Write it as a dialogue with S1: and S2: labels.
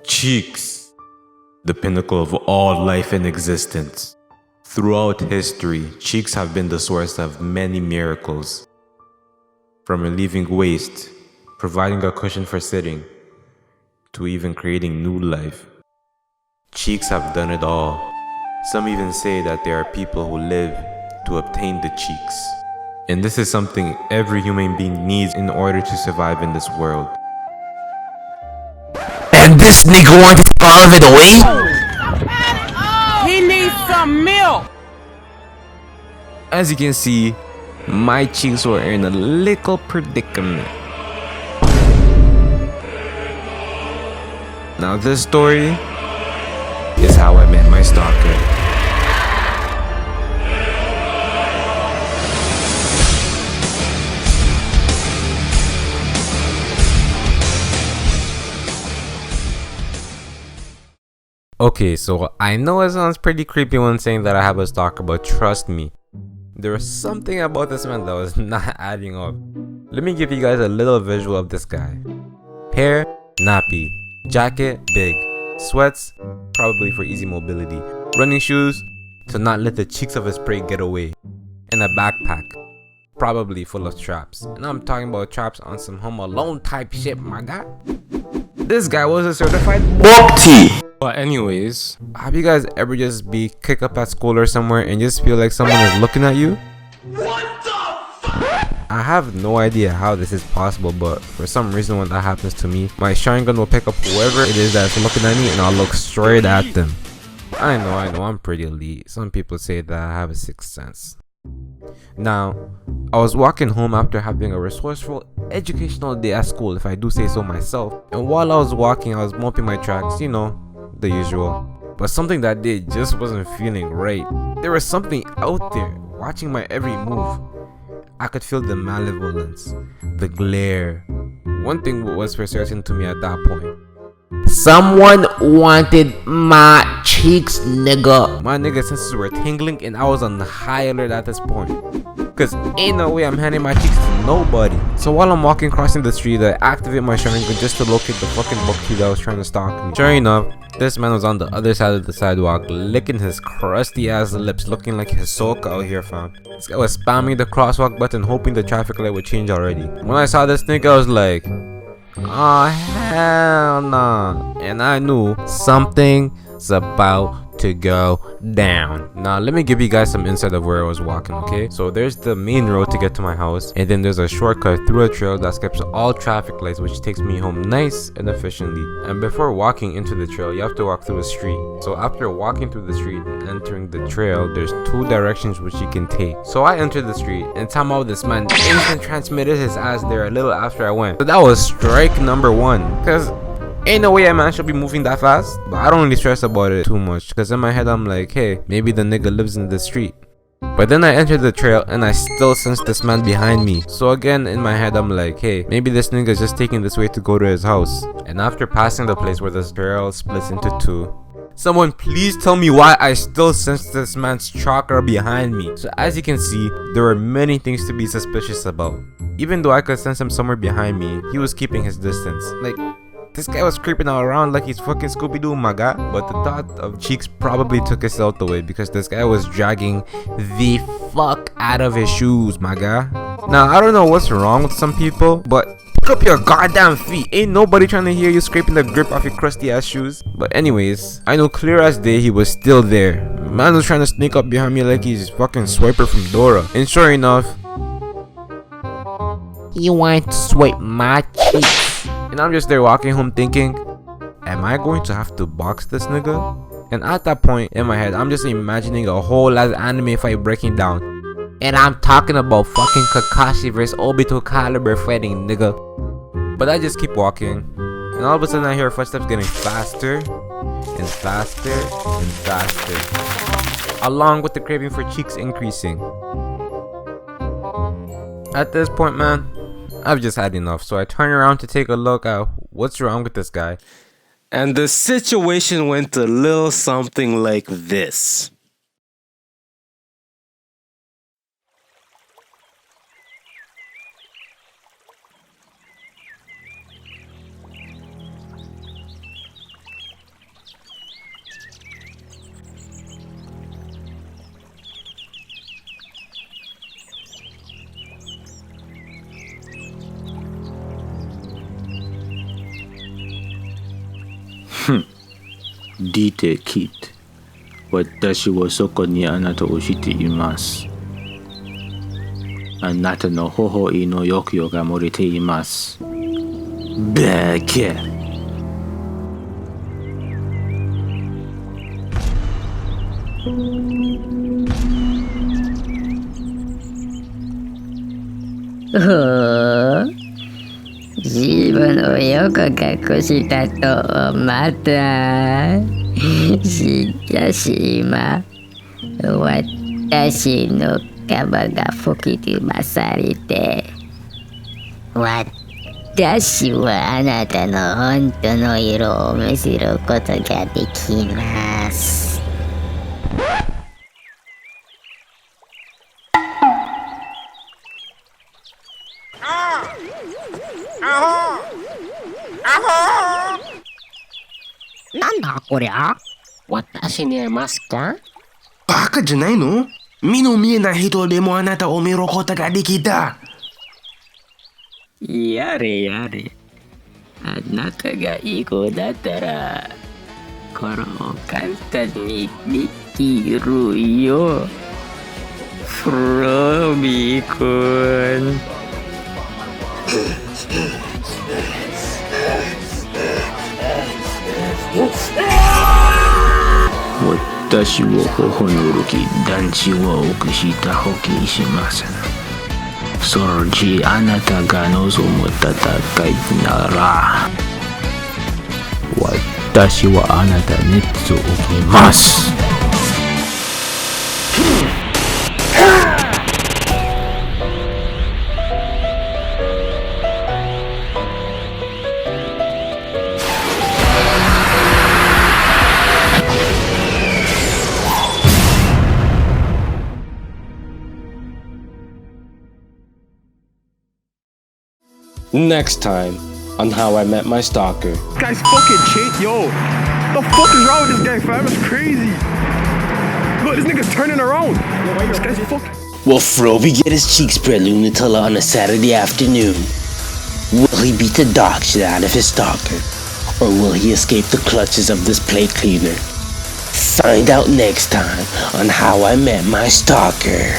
S1: Cheeks, the pinnacle of all life and existence. Throughout history, cheeks have been the source of many miracles. From relieving waste, providing a cushion for sitting, to even creating new life. Cheeks have done it all. Some even say that there are people who live to obtain the cheeks. And this is something every human being needs in order to survive in this world.
S2: And this nigga want to take all of it away?
S3: He needs some milk!
S1: As you can see, my cheeks were in a little predicament. Now this story is how I met my stalker. Okay, so I know it sounds pretty creepy when saying that I have a stalker, but trust me, there was something about this man that was not adding up. Let me give you guys a little visual of this guy. Hair, nappy. Jacket, big. Sweats, probably for easy mobility. Running shoes, to not let the cheeks of his prey get away. And a backpack, probably full of traps. And I'm talking about traps on some Home Alone type shit, my guy. This guy was a certified
S2: Bopty.
S1: But anyways, have you guys ever just be kicked up at school or somewhere and just feel like someone is looking at you?
S2: What the fuck?
S1: I have no idea how this is possible, but for some reason when that happens to me, my shotgun will pick up whoever it is that's looking at me and I'll look straight at them. I know, I'm pretty elite. Some people say that I have a sixth sense. Now, I was walking home after having a resourceful, educational day at school, if I do say so myself. And while I was walking, I was mopping my tracks, you know, the usual. But something that day just wasn't feeling right. There was something out there watching my every move. I could feel the malevolence, the glare. One thing was for certain to me at that point.
S2: Someone wanted my cheeks, nigga.
S1: My nigga senses were tingling and I was on high alert at this point. Cause ain't no way I'm handing my cheeks to nobody. So while I'm walking crossing the street, I activate my shotgun just to locate the fucking bookkeeper that was trying to stalk me. Sure enough, this man was on the other side of the sidewalk, licking his crusty ass lips, looking like his soak out here, fam. This guy was spamming the crosswalk button, hoping the traffic light would change already. When I saw this nigga, I was like, oh hell nah. And I knew something's about to go down. Now let me give you guys some insight of where I was walking, okay? So there's the main road to get to my house, and then there's a shortcut through a trail that skips all traffic lights, which takes me home nice and efficiently. And before walking into the trail, you have to walk through a street. So after walking through the street and entering the trail, there's two directions which you can take. So I entered the street, and somehow this man instant transmitted his ass there a little after I went. So that was strike number one, because ain't no way a man should be moving that fast. But I don't really stress about it too much, because in my head I'm like, hey, maybe the nigga lives in the street. But then I entered the trail and I still sense this man behind me. So again in my head I'm like, hey, maybe this nigga's just taking this way to go to his house. And after passing the place where this trail splits into two, someone please tell me why I still sense this man's chakra behind me. So as you can see, there were many things to be suspicious about. Even though I could sense him somewhere behind me, he was keeping his distance. Like, this guy was creeping all around like he's fucking Scooby-Doo, my guy. But the thought of cheeks probably took his out the way, because this guy was dragging the fuck out of his shoes, my guy. Now, I don't know what's wrong with some people, but pick up your goddamn feet. Ain't nobody trying to hear you scraping the grip off your crusty ass shoes. But anyways, I know clear as day he was still there. Man was trying to sneak up behind me like he's fucking Swiper from Dora. And sure enough,
S2: You want to swipe my cheeks?
S1: and I'm just there walking home thinking, am I going to have to box this nigga? And at that point in my head, I'm just imagining a whole lot of anime fight breaking down.
S2: And I'm talking about fucking Kakashi vs Obito caliber fighting, nigga.
S1: But I just keep walking, and all of a sudden I hear footsteps getting faster and faster and faster, along with the craving for cheeks increasing. At this point, man, I've just had enough, so I turn around to take a look at what's wrong with this guy.
S4: And the situation went a little something like this.
S3: Dite kit. Watashi wa soko ni anata o shite imasu. Anata no hoho no yokyo ga morite imasu. Beke.
S5: Oh, 自分をよく隠したと思ったしかし今私の皮が吹き飛ばされて私はあなたの本当の色を見せることができます。
S6: なんだこりゃ私にいますか
S4: バカじゃないの？目の見えない人でもあなたを見ることができた。
S5: やれやれ。あなたがいい子だったらこれを簡単にできるよ。フロビー君。
S3: 私を頬のるき団地を奥したほきします。そのうちあなたが望む戦いなら私はあなたに熱を置きます。
S4: Next time on How I Met My Stalker.
S7: This guy's fucking cheat, yo. The fuck is wrong with this guy, fam? That's crazy. Look, this nigga's turning around. This guy's fucking.
S8: Will Frobie get his cheeks spread Lunatilla on a Saturday afternoon? Will he beat the dog shit out of his stalker? Or will he escape the clutches of this plate cleaner? Find out next time on How I Met My Stalker.